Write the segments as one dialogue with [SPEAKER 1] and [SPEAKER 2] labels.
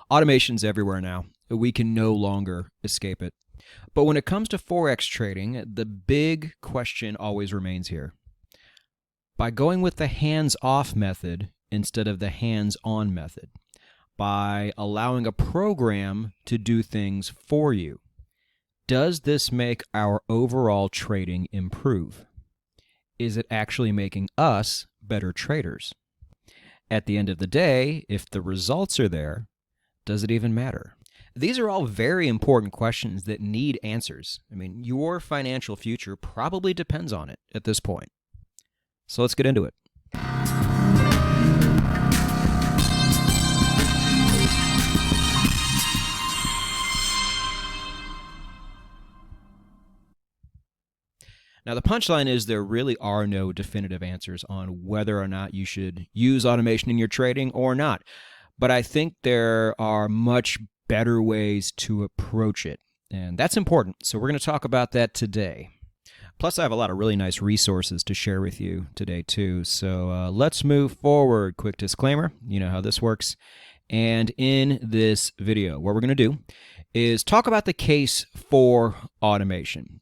[SPEAKER 1] Automation's everywhere now. We can no longer escape it. But when it comes to Forex trading, the big question always remains here. By going with the hands-off method instead of the hands-on method, by allowing a program to do things for you, does this make our overall trading improve? Is it actually making us better traders? At the end of the day, if the results are there, does it even matter? These are all very important questions that need answers. I mean, your financial future probably depends on it at this point. So let's get into it. Now, the punchline is there really are no definitive answers on whether or not you should use automation in your trading or not. But I think there are much better ways to approach it, and that's important. So we're going to talk about that today. Plus, I have a lot of really nice resources to share with you today, too. So let's move forward. Quick disclaimer, you know how this works. And in this video, what we're going to do is talk about the case for automation.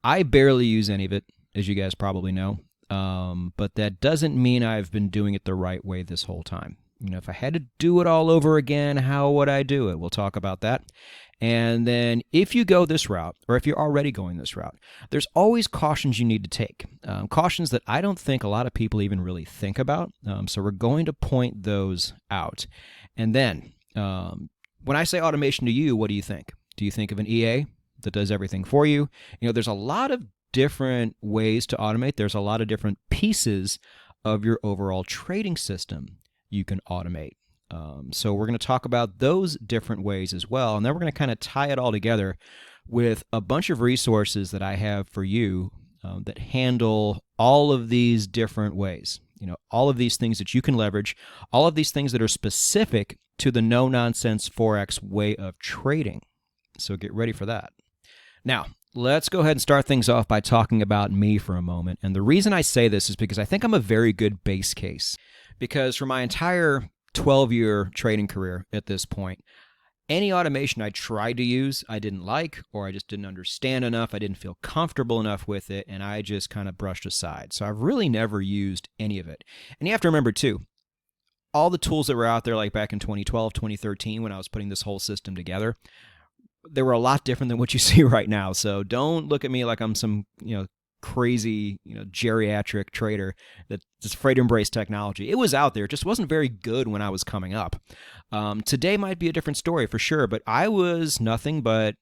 [SPEAKER 1] I barely use any of it, as you guys probably know, but that doesn't mean I've been doing it the right way this whole time. You know, if I had to do it all over again, how would I do it? We'll talk about that. And then if you go this route, or if you're already going this route, there's always cautions you need to take. Cautions that I don't think a lot of people even really think about. So we're going to point those out. And then when I say automation to you, what do you think? Do you think of an EA that does everything for you? You know, there's a lot of different ways to automate. There's a lot of different pieces of your overall trading system you can automate. So we're going to talk about those different ways as well, and then we're going to kind of tie it all together with a bunch of resources that I have for you that handle all of these different ways. You know, all of these things that you can leverage, all of these things that are specific to the no-nonsense Forex way of trading. So get ready for that. Now, let's go ahead and start things off by talking about me for a moment. And the reason I say this is because I think I'm a very good base case. Because for my entire 12-year trading career at this point, any automation I tried to use, I didn't like, or I just didn't understand enough, I didn't feel comfortable enough with it, and I just kind of brushed aside. So I've really never used any of it. And you have to remember, too, all the tools that were out there, like back in 2012, 2013, when I was putting this whole system together, they were a lot different than what you see right now. So don't look at me like I'm some, crazy, geriatric trader that's afraid to embrace technology. It was out there. It just wasn't very good when I was coming up. Today might be a different story for sure, but I was nothing but,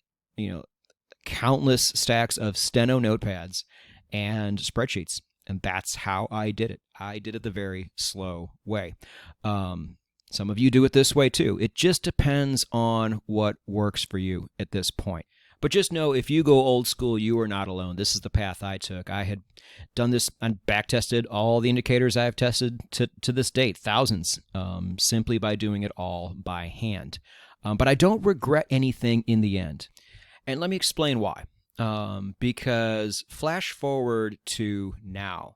[SPEAKER 1] countless stacks of steno notepads and spreadsheets. And that's how I did it. I did it the very slow way. Some of you do it this way too. It just depends on what works for you at this point. But just know, if you go old school, you are not alone. This is the path I took. I had done this and back-tested all the indicators I have tested to this date, thousands, simply by doing it all by hand. But I don't regret anything in the end. And let me explain why. Because flash forward to now,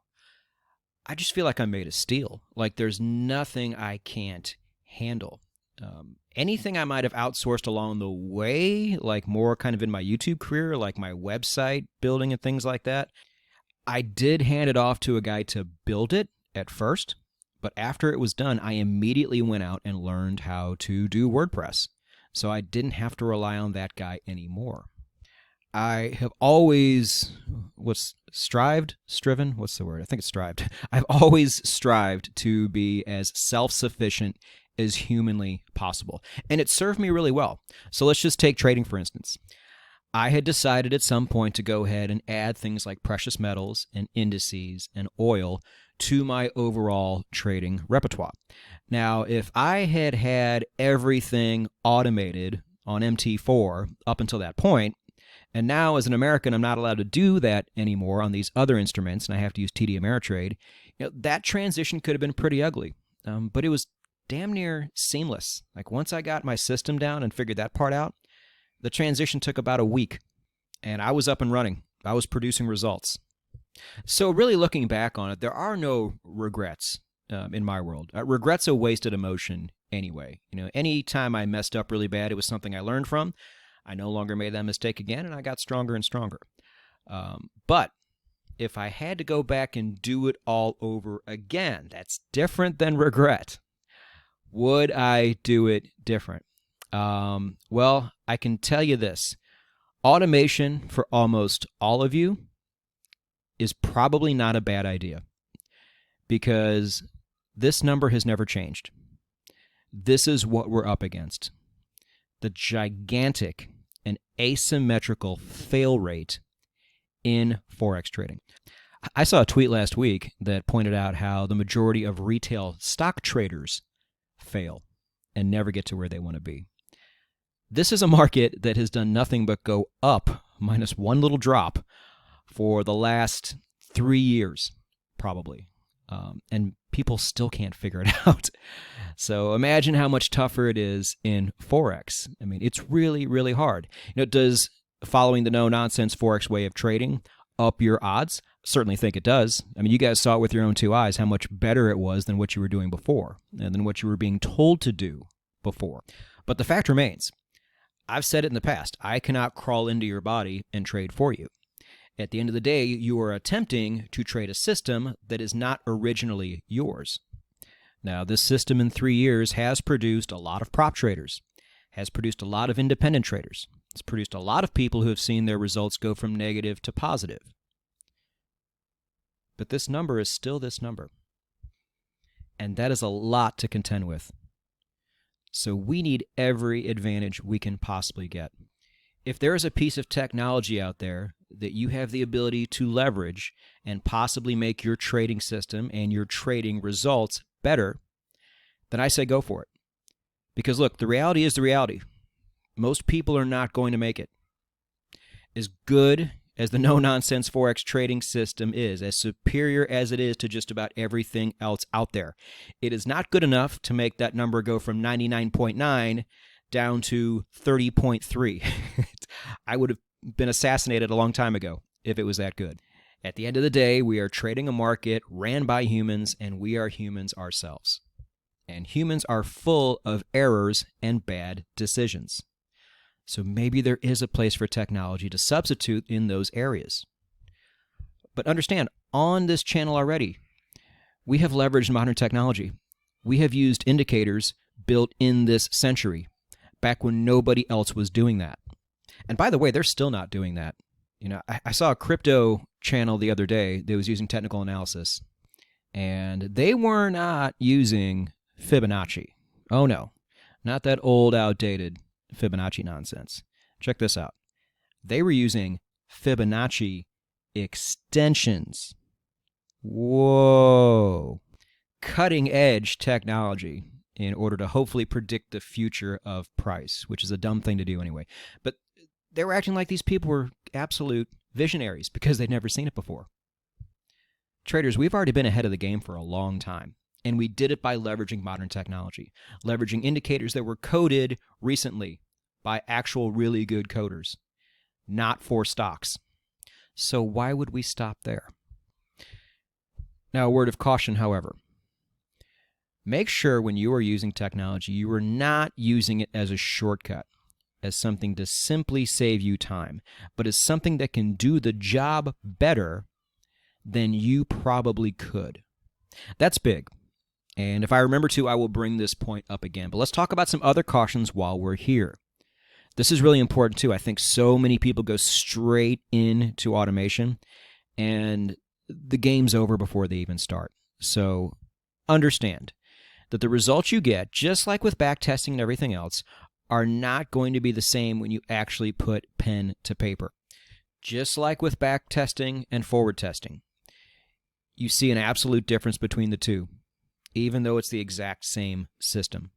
[SPEAKER 1] I just feel like I'm made of steel. Like there's nothing I can't handle. Anything I might have outsourced along the way, like more kind of in my YouTube career, like my website building and things like that, I did hand it off to a guy to build it at first, but after it was done, I immediately went out and learned how to do WordPress. So I didn't have to rely on that guy anymore. I have always, strived? What's the word? I think it's strived. I've always strived to be as self-sufficient as humanly possible. And it served me really well. So let's just take trading, for instance. I had decided at some point to go ahead and add things like precious metals and indices and oil to my overall trading repertoire. Now, if I had had everything automated on MT4 up until that point, and now as an American, I'm not allowed to do that anymore on these other instruments, and I have to use TD Ameritrade, that transition could have been pretty ugly. But it was damn near seamless. Like once I got my system down and figured that part out, the transition took about a week, and I was up and running. I was producing results. So really looking back on it, there are no regrets in my world. Regret's a wasted emotion anyway. Any time I messed up really bad, it was something I learned from. I no longer made that mistake again, and I got stronger and stronger. But if I had to go back and do it all over again, that's different than regret. Would I do it different? Well, I can tell you this. Automation for almost all of you is probably not a bad idea, because this number has never changed. This is what we're up against. The gigantic and asymmetrical fail rate in Forex trading. I saw a tweet last week that pointed out how the majority of retail stock traders fail and never get to where they want to be. This is a market that has done nothing but go up minus one little drop for the last 3 years, probably. And people still can't figure it out. So imagine how much tougher it is in Forex. I mean, it's really, really hard. Does following the no-nonsense Forex way of trading up your odds? Certainly think it does. I mean, you guys saw it with your own two eyes how much better it was than what you were doing before and than what you were being told to do before. But the fact remains, I've said it in the past, I cannot crawl into your body and trade for you. At the end of the day, you are attempting to trade a system that is not originally yours. Now, this system in 3 years has produced a lot of prop traders, has produced a lot of independent traders. It's produced a lot of people who have seen their results go from negative to positive. But this number is still this number. And that is a lot to contend with. So we need every advantage we can possibly get. If there is a piece of technology out there that you have the ability to leverage and possibly make your trading system and your trading results better, then I say go for it. Because look, the reality is the reality. Most people are not going to make it. As good as the no-nonsense Forex trading system is, as superior as it is to just about everything else out there, it is not good enough to make that number go from 99.9 down to 30.3. I would have been assassinated a long time ago if it was that good. At the end of the day, we are trading a market ran by humans, and we are humans ourselves. And humans are full of errors and bad decisions. So maybe there is a place for technology to substitute in those areas. But understand, on this channel already, we have leveraged modern technology. We have used indicators built in this century, back when nobody else was doing that. And by the way, they're still not doing that. I saw a crypto channel the other day that was using technical analysis, and they were not using Fibonacci. Oh no, not that old, outdated Fibonacci nonsense. Check this out. They were using Fibonacci extensions. Whoa. Cutting edge technology in order to hopefully predict the future of price, which is a dumb thing to do anyway. But they were acting like these people were absolute visionaries because they'd never seen it before. Traders, we've already been ahead of the game for a long time. And we did it by leveraging modern technology, leveraging indicators that were coded recently by actual really good coders, not for stocks. So why would we stop there? Now, a word of caution, however. Make sure when you are using technology, you are not using it as a shortcut, as something to simply save you time, but as something that can do the job better than you probably could. That's big. And if I remember to, I will bring this point up again. But let's talk about some other cautions while we're here. This is really important too. I think so many people go straight into automation and the game's over before they even start. So understand that the results you get, just like with backtesting and everything else, are not going to be the same when you actually put pen to paper. Just like with backtesting and forward testing, you see an absolute difference between the two, even though it's the exact same system.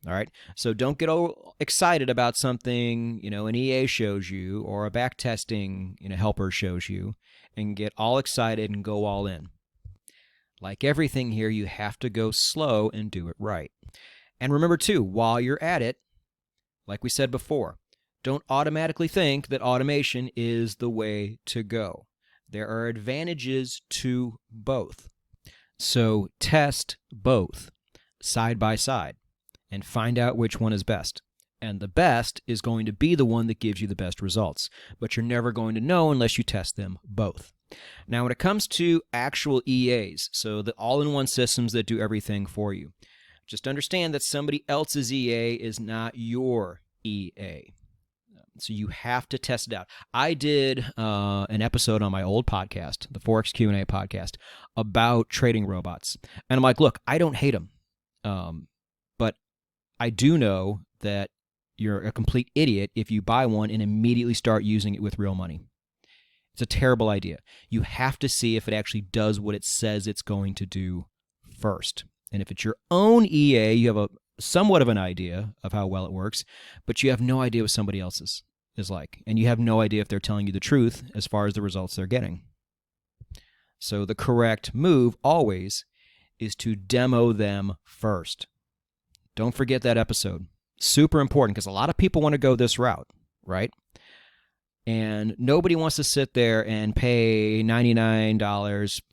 [SPEAKER 1] All right? So don't get all excited about something, an EA shows you or a backtesting, helper shows you, and get all excited and go all in. Like everything here, you have to go slow and do it right. And remember too, while you're at it, like we said before, don't automatically think that automation is the way to go. There are advantages to both. So test both side by side and find out which one is best. And the best is going to be the one that gives you the best results. But you're never going to know unless you test them both. Now, when it comes to actual EAs, so the all-in-one systems that do everything for you, just understand that somebody else's EA is not your EA. So you have to test it out. I did an episode on my old podcast, the Forex Q&A podcast, about trading robots. And I'm like, look, I don't hate them. But I do know that you're a complete idiot if you buy one and immediately start using it with real money. It's a terrible idea. You have to see if it actually does what it says it's going to do first. And if it's your own EA, you have a somewhat of an idea of how well it works, but you have no idea what somebody else's is like. And you have no idea if they're telling you the truth as far as the results they're getting. So the correct move always is to demo them first. Don't forget that episode. Super important because a lot of people want to go this route, right? And nobody wants to sit there and pay $99,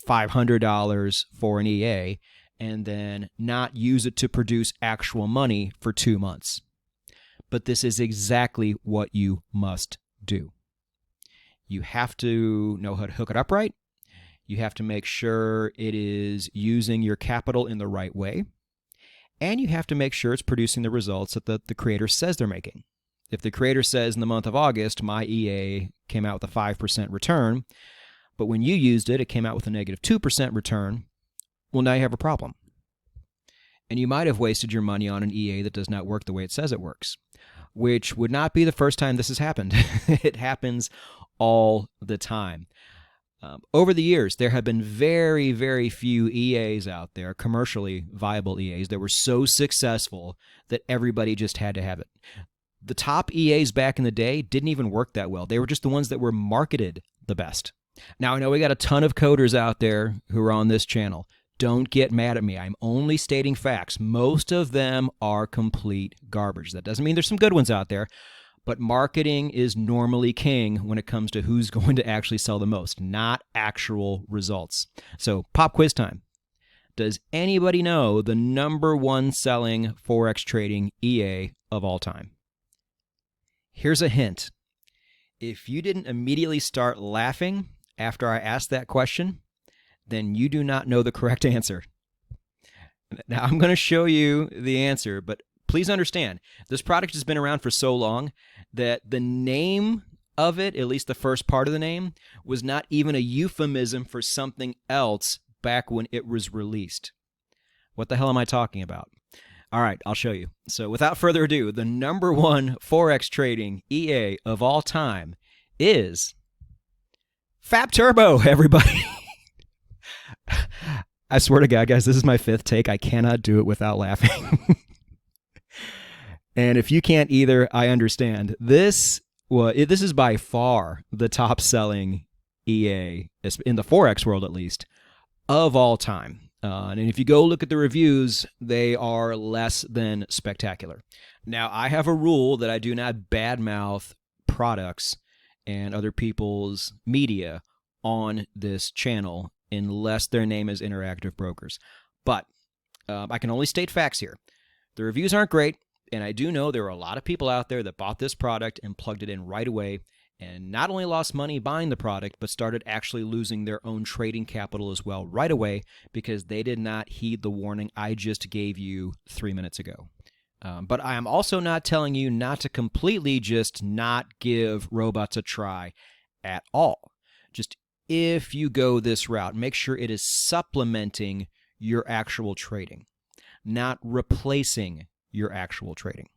[SPEAKER 1] $500 for an EA and then not use it to produce actual money for 2 months. But this is exactly what you must do. You have to know how to hook it up right. You have to make sure it is using your capital in the right way. And you have to make sure it's producing the results that the creator says they're making. If the creator says in the month of August, my EA came out with a 5% return, but when you used it, it came out with a negative 2% return, well, now you have a problem. And you might have wasted your money on an EA that does not work the way it says it works, which would not be the first time this has happened. It happens all the time. Over the years, there have been very, very few EAs out there, commercially viable EAs, that were so successful that everybody just had to have it. The top EAs back in the day didn't even work that well. They were just the ones that were marketed the best. Now, I know we got a ton of coders out there who are on this channel. Don't get mad at me. I'm only stating facts. Most of them are complete garbage. That doesn't mean there's some good ones out there, but marketing is normally king when it comes to who's going to actually sell the most, not actual results. So, pop quiz time. Does anybody know the #1 selling Forex trading EA of all time? Here's a hint. If you didn't immediately start laughing after I asked that question, then you do not know the correct answer. Now, I'm going to show you the answer, but please understand, this product has been around for so long that the name of it, at least the first part of the name, was not even a euphemism for something else back when it was released. What the hell am I talking about? All right, I'll show you. So without further ado, the #1 Forex trading EA of all time is Fap Turbo, everybody. I swear to God, guys, this is my 5th take. I cannot do it without laughing. And if you can't either, I understand. This is by far the top-selling EA, in the Forex world at least, of all time. And if you go look at the reviews, they are less than spectacular. Now, I have a rule that I do not badmouth products and other people's media on this channel unless their name is Interactive Brokers. But I can only state facts here. The reviews aren't great, and I do know there are a lot of people out there that bought this product and plugged it in right away and not only lost money buying the product, but started actually losing their own trading capital as well right away because they did not heed the warning I just gave you 3 minutes ago. But I am also not telling you not to completely just not give robots a try at all. Just if you go this route, make sure it is supplementing your actual trading, not replacing your actual trading.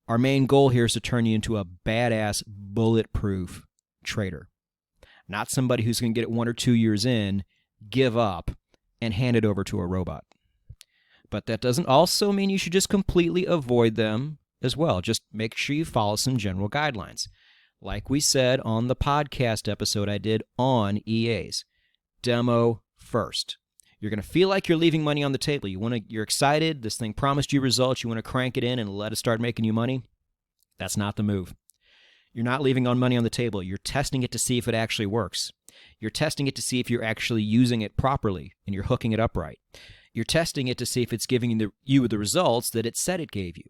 [SPEAKER 1] Our main goal here is to turn you into a badass, bulletproof trader. Not somebody who's going to get it 1 or 2 years in, give up, and hand it over to a robot. But that doesn't also mean you should just completely avoid them as well. Just make sure you follow some general guidelines. Like we said on the podcast episode I did on EAs, demo first. You're going to feel like you're leaving money on the table. You're excited. This thing promised you results. You want to crank it in and let it start making you money. That's not the move. You're not leaving money on the table. You're testing it to see if it actually works. You're testing it to see if you're actually using it properly and you're hooking it up right. You're testing it to see if it's giving you the results that it said it gave you.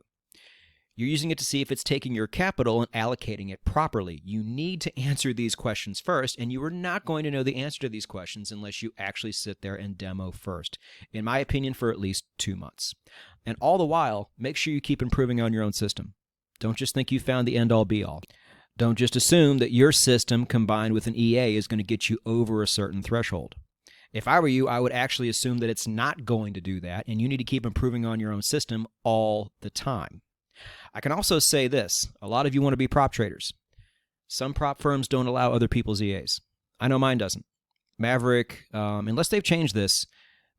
[SPEAKER 1] You're using it to see if it's taking your capital and allocating it properly. You need to answer these questions first, and you are not going to know the answer to these questions unless you actually sit there and demo first, in my opinion, for at least 2 months. And all the while, make sure you keep improving on your own system. Don't just think you found the end-all be-all. Don't just assume that your system combined with an EA is going to get you over a certain threshold. If I were you, I would actually assume that it's not going to do that, and you need to keep improving on your own system all the time. I can also say this. A lot of you want to be prop traders. Some prop firms don't allow other people's EAs. I know mine doesn't. Maverick, unless they've changed this,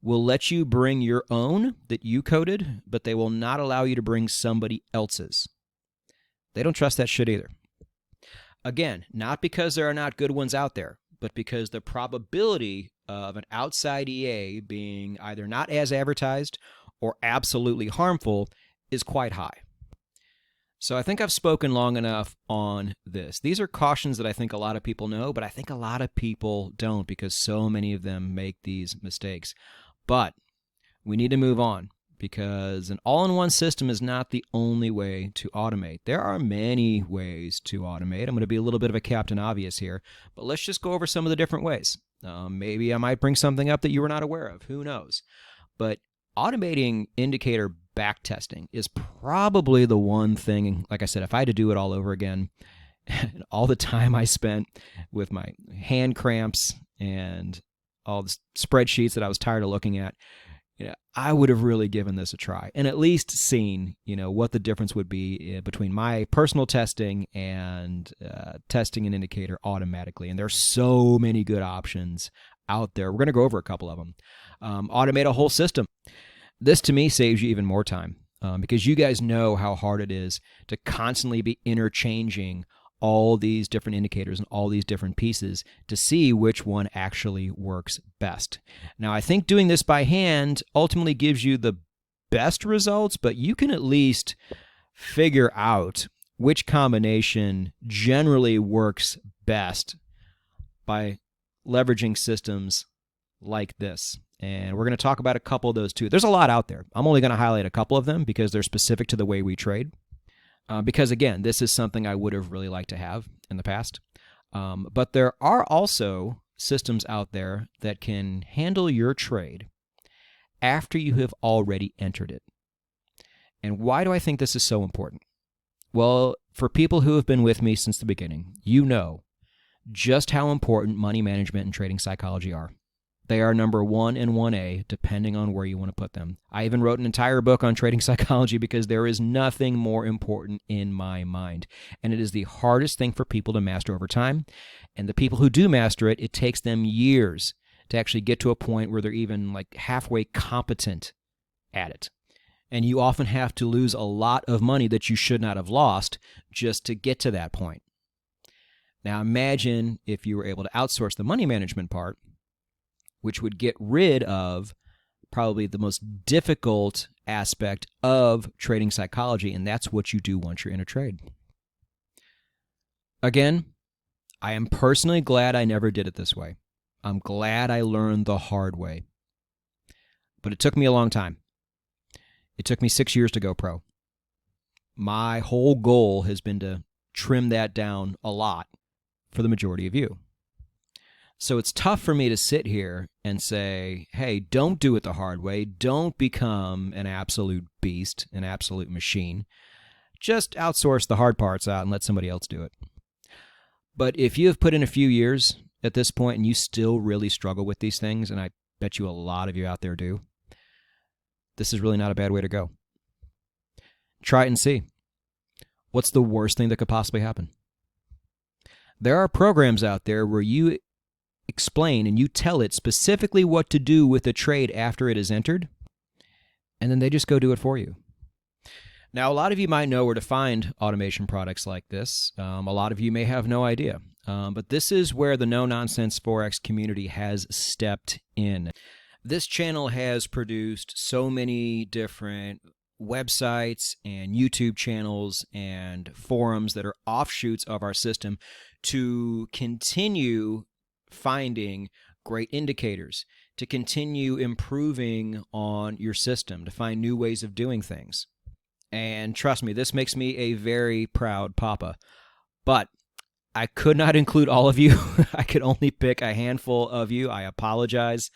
[SPEAKER 1] will let you bring your own that you coded, but they will not allow you to bring somebody else's. They don't trust that shit either. Again, not because there are not good ones out there, but because the probability of an outside EA being either not as advertised or absolutely harmful is quite high. So I think I've spoken long enough on this. These are cautions that I think a lot of people know, but I think a lot of people don't because so many of them make these mistakes. But we need to move on because an all-in-one system is not the only way to automate. There are many ways to automate. I'm going to be a little bit of a Captain Obvious here, but let's just go over some of the different ways. Maybe I might bring something up that you were not aware of. Who knows? But automating indicator backtesting is probably the one thing, like I said, if I had to do it all over again, all the time I spent with my hand cramps and all the spreadsheets that I was tired of looking at, I would have really given this a try and at least seen, what the difference would be between my personal testing and testing an indicator automatically. And there's so many good options out there. We're going to go over a couple of them. Automate a whole system. This, to me, saves you even more time because you guys know how hard it is to constantly be interchanging all these different indicators and all these different pieces to see which one actually works best. Now, I think doing this by hand ultimately gives you the best results, but you can at least figure out which combination generally works best by leveraging systems like this. And we're going to talk about a couple of those too. There's a lot out there. I'm only going to highlight a couple of them because they're specific to the way we trade. Because again, this is something I would have really liked to have in the past. But there are also systems out there that can handle your trade after you have already entered it. And why do I think this is so important? Well, for people who have been with me since the beginning, you know just how important money management and trading psychology are. They are number 1 and 1A, depending on where you want to put them. I even wrote an entire book on trading psychology because there is nothing more important in my mind. And it is the hardest thing for people to master over time. And the people who do master it, it takes them years to actually get to a point where they're even like halfway competent at it. And you often have to lose a lot of money that you should not have lost just to get to that point. Now imagine if you were able to outsource the money management part, which would get rid of probably the most difficult aspect of trading psychology, and that's what you do once you're in a trade. Again, I am personally glad I never did it this way. I'm glad I learned the hard way. But it took me a long time. It took me 6 years to go pro. My whole goal has been to trim that down a lot for the majority of you. So it's tough for me to sit here and say, hey, don't do it the hard way. Don't become an absolute beast, an absolute machine. Just outsource the hard parts out and let somebody else do it. But if you have put in a few years at this point and you still really struggle with these things, and I bet you a lot of you out there do, this is really not a bad way to go. Try it and see. What's the worst thing that could possibly happen? There are programs out there where you explain and you tell it specifically what to do with the trade after it is entered, and then they just go do it for you. Now, a lot of you might know where to find automation products like this. A lot of you may have no idea. But this is where the no-nonsense Forex community has stepped in. This channel has produced so many different websites and YouTube channels and forums that are offshoots of our system to continue finding great indicators, to continue improving on your system, to find new ways of doing things. And trust me, this makes me a very proud papa. But I could not include all of you. I could only pick a handful of you. I apologize.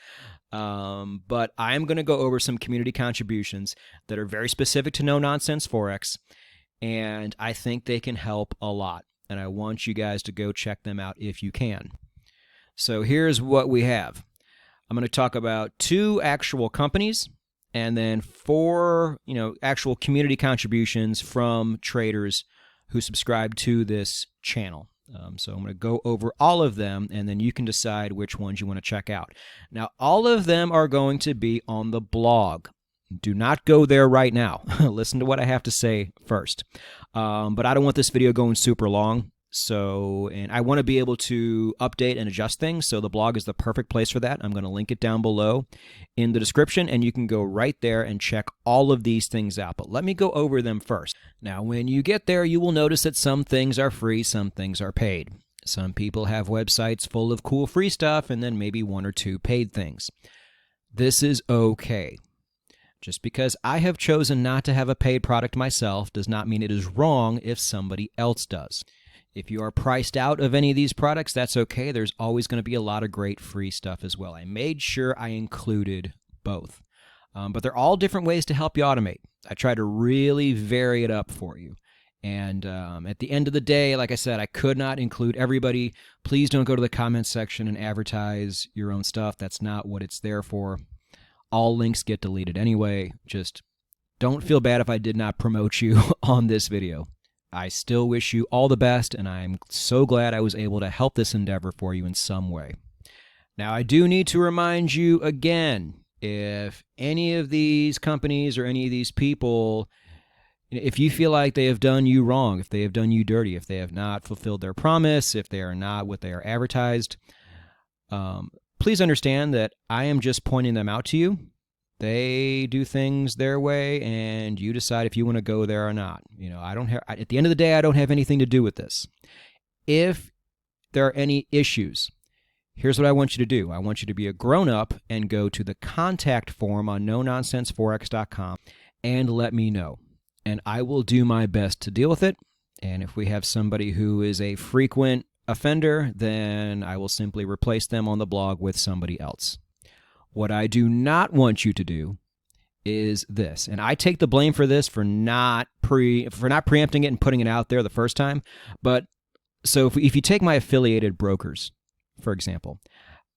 [SPEAKER 1] But I am going to go over some community contributions that are very specific to No Nonsense Forex, and I think they can help a lot. And I want you guys to go check them out if you can. So here's what we have. I'm going to talk about 2 actual companies and then 4, actual community contributions from traders who subscribe to this channel. So I'm going to go over all of them, and then you can decide which ones you want to check out. Now, all of them are going to be on the blog. Do not go there right now. Listen to what I have to say first. But I don't want this video going super long. And I want to be able to update and adjust things, so the blog is the perfect place for that. I'm going to link it down below in the description, and you can go right there and check all of these things out. But let me go over them first. Now, when you get there, you will notice that some things are free, some things are paid. Some people have websites full of cool free stuff, and then maybe 1 or 2 paid things. This is okay. Just because I have chosen not to have a paid product myself does not mean it is wrong if somebody else does. If you are priced out of any of these products, that's okay. There's always going to be a lot of great free stuff as well. I made sure I included both. But they're all different ways to help you automate. I try to really vary it up for you. And at the end of the day, like I said, I could not include everybody. Please don't go to the comments section and advertise your own stuff. That's not what it's there for. All links get deleted anyway. Just don't feel bad if I did not promote you on this video. I still wish you all the best, and I'm so glad I was able to help this endeavor for you in some way. Now, I do need to remind you again, if any of these companies or any of these people, if you feel like they have done you wrong, if they have done you dirty, if they have not fulfilled their promise, if they are not what they are advertised, please understand that I am just pointing them out to you. They do things their way, and you decide if you want to go there or not. At the end of the day, I don't have anything to do with this. If there are any issues, here's what I want you to do. I want you to be a grown-up and go to the contact form on nononsenseforex.com and let me know. And I will do my best to deal with it. And if we have somebody who is a frequent offender, then I will simply replace them on the blog with somebody else. What I do not want you to do is this, and I take the blame for this for not preempting it and putting it out there the first time. But so if you take my affiliated brokers, for example,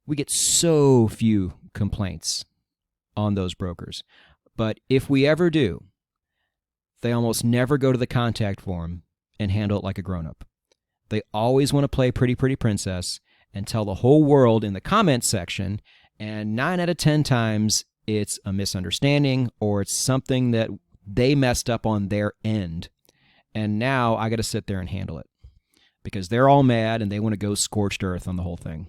[SPEAKER 1] we get so few complaints on those brokers. But if we ever do, they almost never go to the contact form and handle it like a grown-up. They always want to play pretty princess and tell the whole world in the comments section. And 9 out of 10 times, it's a misunderstanding or it's something that they messed up on their end. And now I got to sit there and handle it because they're all mad and they want to go scorched earth on the whole thing.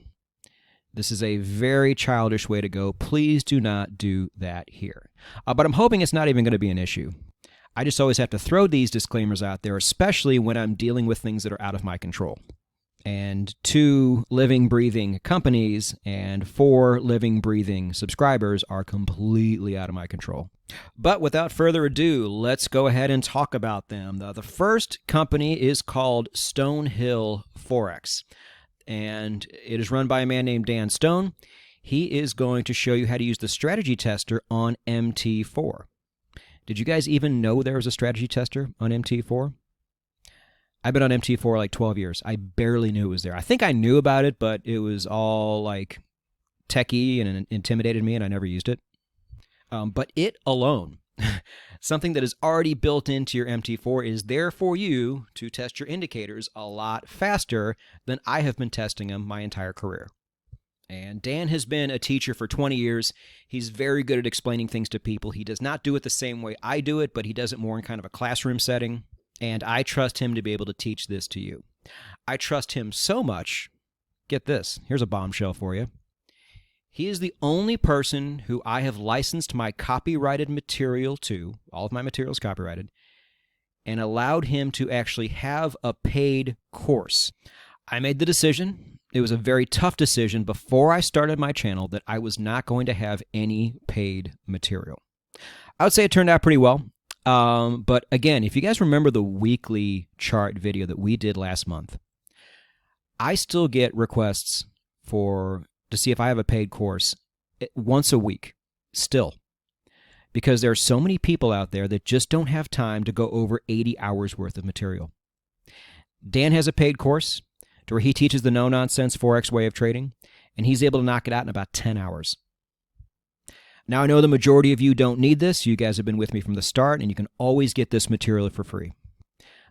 [SPEAKER 1] This is a very childish way to go. Please do not do that here. But I'm hoping it's not even going to be an issue. I just always have to throw these disclaimers out there, especially when I'm dealing with things that are out of my control. And 2 living, breathing companies and 4 living, breathing subscribers are completely out of my control. But without further ado, let's go ahead and talk about them. The first company is called Stonehill Forex, and it is run by a man named Dan Stone. He is going to show you how to use the strategy tester on MT4. Did you guys even know there was a strategy tester on MT4? I've been on MT4 like 12 years. I barely knew it was there. I think I knew about it, but it was all like techie and it intimidated me, and I never used it. But it alone, something that is already built into your MT4, is there for you to test your indicators a lot faster than I have been testing them my entire career. And Dan has been a teacher for 20 years. He's very good at explaining things to people. He does not do it the same way I do it, but he does it more in kind of a classroom setting. And I trust him to be able to teach this to you. I trust him so much. Get this. Here's a bombshell for you. He is the only person who I have licensed my copyrighted material to, all of my material is copyrighted, and allowed him to actually have a paid course. I made the decision it was a very tough decision before I started my channel that I was not going to have any paid material. I would say it turned out pretty well. But again, if you guys remember the weekly chart video that we did last month, I still get requests to see if I have a paid course once a week still, because there are so many people out there that just don't have time to go over 80 hours worth of material. Dan has a paid course to where he teaches the no-nonsense Forex way of trading, and he's able to knock it out in about 10 hours. Now, I know the majority of you don't need this. You guys have been with me from the start, and you can always get this material for free.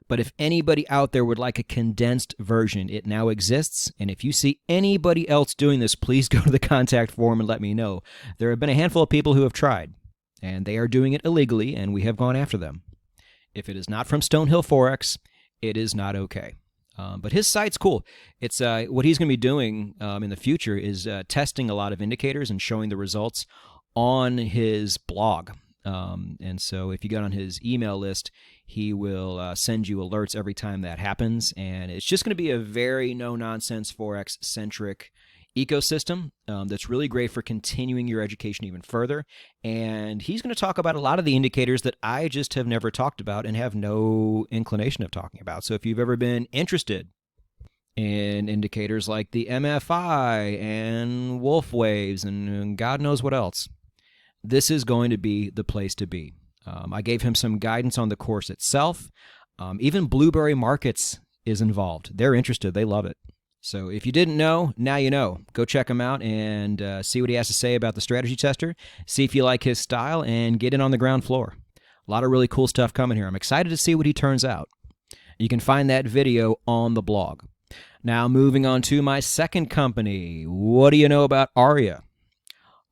[SPEAKER 1] But if anybody out there would like a condensed version, it now exists. And if you see anybody else doing this, please go to the contact form and let me know. There have been a handful of people who have tried, and they are doing it illegally, and we have gone after them. If it is not from Stonehill Forex, it is not okay. But his site's cool. It's what he's going to be doing in the future is testing a lot of indicators and showing the results on his blog. And so if you get on his email list, he will send you alerts every time that happens. And it's just going to be a very no-nonsense Forex-centric ecosystem that's really great for continuing your education even further. And he's going to talk about a lot of the indicators that I just have never talked about and have no inclination of talking about. So if you've ever been interested in indicators like the MFI and wolf waves and God knows what else, this is going to be the place to be. I gave him some guidance on the course itself. Even Blueberry Markets is involved. They're interested. They love it. So if you didn't know, now you know. Go check him out and see what he has to say about the strategy tester. See if you like his style and get in on the ground floor. A lot of really cool stuff coming here. I'm excited to see what he turns out. You can find that video on the blog. Now moving on to my second company. What do you know about Aria?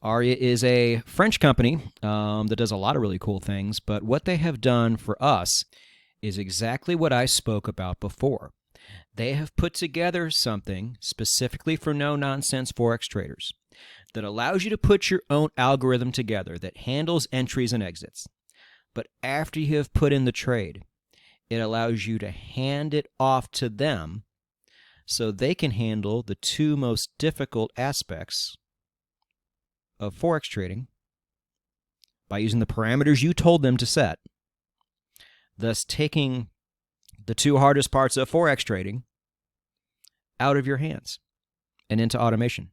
[SPEAKER 1] Aria is a French company that does a lot of really cool things, but what they have done for us is exactly what I spoke about before. They have put together something specifically for no-nonsense Forex traders that allows you to put your own algorithm together that handles entries and exits. But after you have put in the trade, it allows you to hand it off to them so they can handle the two most difficult aspects of Forex trading by using the parameters you told them to set, thus taking the two hardest parts of Forex trading out of your hands and into automation.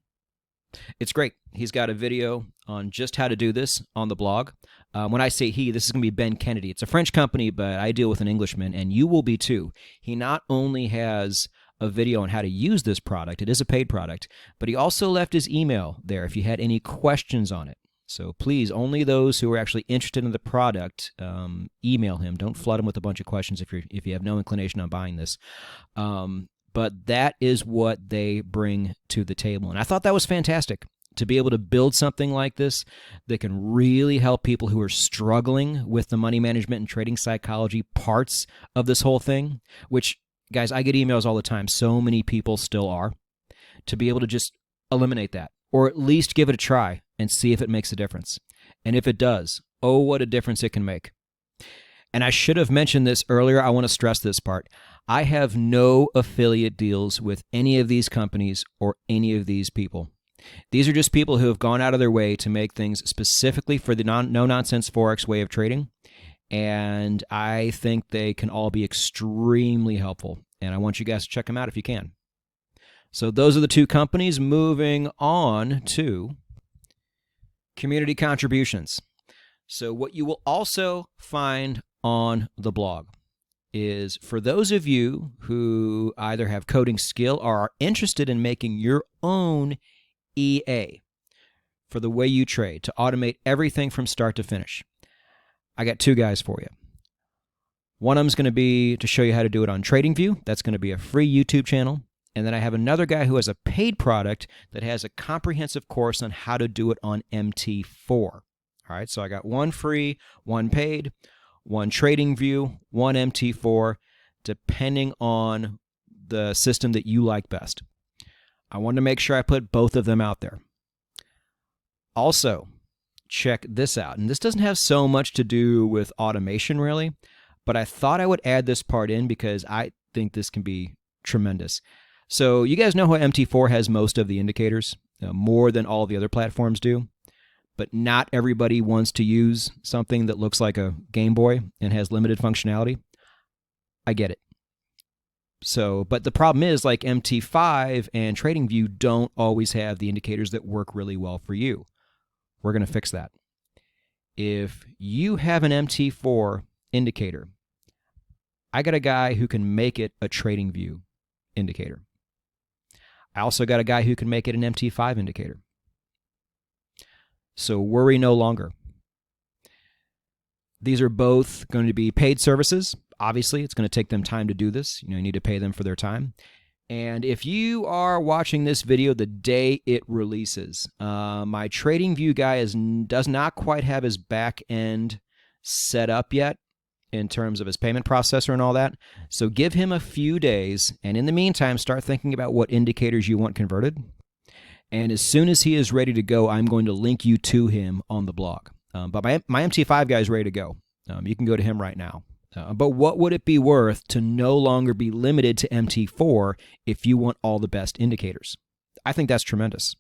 [SPEAKER 1] It's great. He's got a video on just how to do this on the blog. When I say he, this is going to be Ben Kennedy. It's a French company, but I deal with an Englishman, and you will be too. He not only has a video on how to use this product, it is a paid product, but he also left his email there if you had any questions on it. So please, only those who are actually interested in the product, email him. Don't flood him with a bunch of questions if you have no inclination on buying this. But that is what they bring to the table. And I thought that was fantastic, to be able to build something like this that can really help people who are struggling with the money management and trading psychology parts of this whole thing, which, guys, I get emails all the time. So many people still are. To be able to just eliminate that, or at least give it a try and see if it makes a difference. And if it does, oh, what a difference it can make. And I should have mentioned this earlier. I want to stress this part. I have no affiliate deals with any of these companies or any of these people. These are just people who have gone out of their way to make things specifically for the no-nonsense Forex way of trading. And I think they can all be extremely helpful. And I want you guys to check them out if you can. So those are the two companies. Moving on to community contributions. So what you will also find on the blog is, for those of you who either have coding skill or are interested in making your own EA for the way you trade, to automate everything from start to finish, I got two guys for you. One of them is going to be to show you how to do it on TradingView. That's going to be a free YouTube channel. And then I have another guy who has a paid product that has a comprehensive course on how to do it on MT4. All right, so I got one free, one paid, one TradingView, one MT4, depending on the system that you like best. I wanted to make sure I put both of them out there. Also, check this out. And this doesn't have so much to do with automation, really, but I thought I would add this part in because I think this can be tremendous. So you guys know how MT4 has most of the indicators, more than all the other platforms do, but not everybody wants to use something that looks like a Game Boy and has limited functionality. I get it. So, but the problem is, like, MT5 and TradingView don't always have the indicators that work really well for you. We're going to fix that. If you have an MT4 indicator, I got a guy who can make it a TradingView indicator. I also got a guy who can make it an MT5 indicator. So worry no longer. These are both going to be paid services. Obviously, it's going to take them time to do this. You need to pay them for their time. And if you are watching this video the day it releases, my TradingView guy does not quite have his back end set up yet in terms of his payment processor and all that. So give him a few days, and in the meantime, start thinking about what indicators you want converted. And as soon as he is ready to go, I'm going to link you to him on the blog. But my MT5 guy is ready to go. You can go to him right now. But what would it be worth to no longer be limited to MT4 if you want all the best indicators? I think that's tremendous.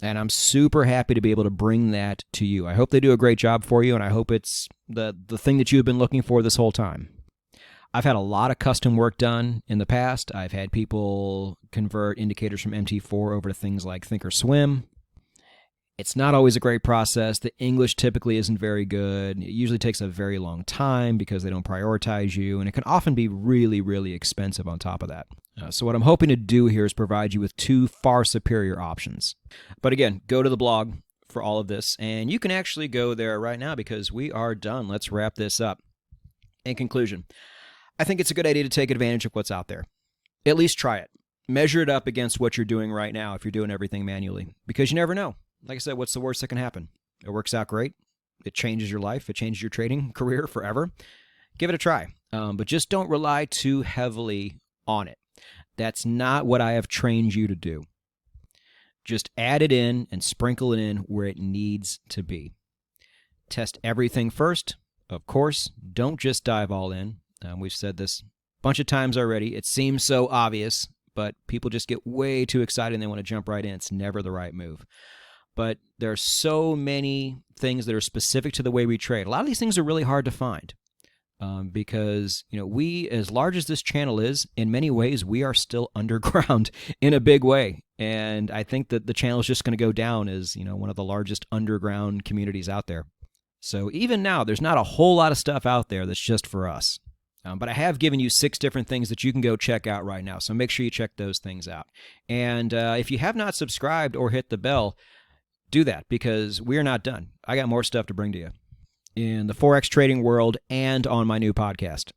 [SPEAKER 1] And I'm super happy to be able to bring that to you. I hope they do a great job for you, and I hope it's the thing that you've been looking for this whole time. I've had a lot of custom work done in the past. I've had people convert indicators from MT4 over to things like Thinkorswim. It's not always a great process. The English typically isn't very good. It usually takes a very long time because they don't prioritize you, and it can often be really, really expensive on top of that. So what I'm hoping to do here is provide you with two far superior options. But again, go to the blog for all of this, and you can actually go there right now because we are done. Let's wrap this up. In conclusion, I think it's a good idea to take advantage of what's out there. At least try it. Measure it up against what you're doing right now if you're doing everything manually, because you never know. Like I said, what's the worst that can happen? It works out great. It changes your life. It changes your trading career forever. Give it a try. But just don't rely too heavily on it. That's not what I have trained you to do. Just add it in and sprinkle it in where it needs to be. Test everything first. Of course, don't just dive all in. We've said this a bunch of times already. It seems so obvious, but people just get way too excited and they want to jump right in. It's never the right move. But there are so many things that are specific to the way we trade. A lot of these things are really hard to find because, we, as large as this channel is, in many ways, we are still underground in a big way. And I think that the channel is just going to go down as, one of the largest underground communities out there. So even now, there's not a whole lot of stuff out there that's just for us. But I have given you 6 different things that you can go check out right now. So make sure you check those things out. And if you have not subscribed or hit the bell, do that because we're not done. I got more stuff to bring to you in the Forex trading world and on my new podcast.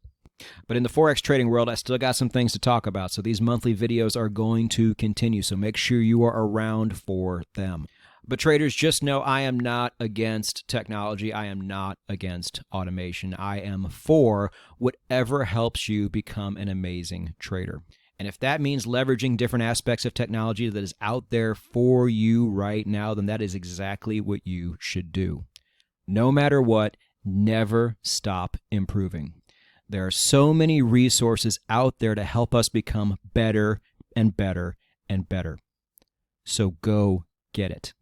[SPEAKER 1] But in the Forex trading world, I still got some things to talk about. So these monthly videos are going to continue. So make sure you are around for them. But traders, just know I am not against technology. I am not against automation. I am for whatever helps you become an amazing trader. And if that means leveraging different aspects of technology that is out there for you right now, then that is exactly what you should do. No matter what, never stop improving. There are so many resources out there to help us become better and better and better. So go get it.